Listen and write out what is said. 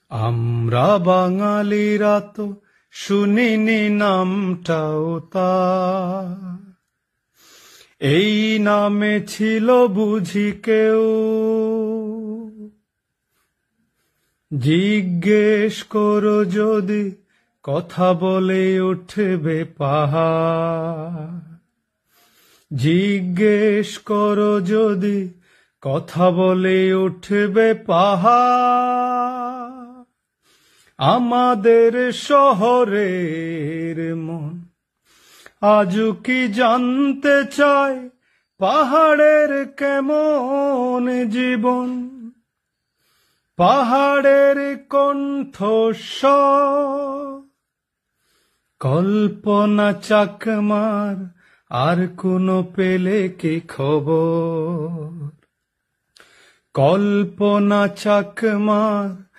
আমরা বাঙালিরা তো শুনিনি নামটাও তার, এই নামে ছিল বুঝি কেউ? জিজ্ঞেস করো যদি, কথা বলে উঠবে পাহাড়। জিজ্ঞেস করো যদি, কথা বলে উঠবে পাহাড়। আমাদের শহরের মন আজও কি জানতে চায় পাহাড়ের কেমন জীবন? পাহাড়ের কণ্ঠস্বর কল্পনা চাকমার আর কোনো পেলে কি খবর? কল্পনা চাকমার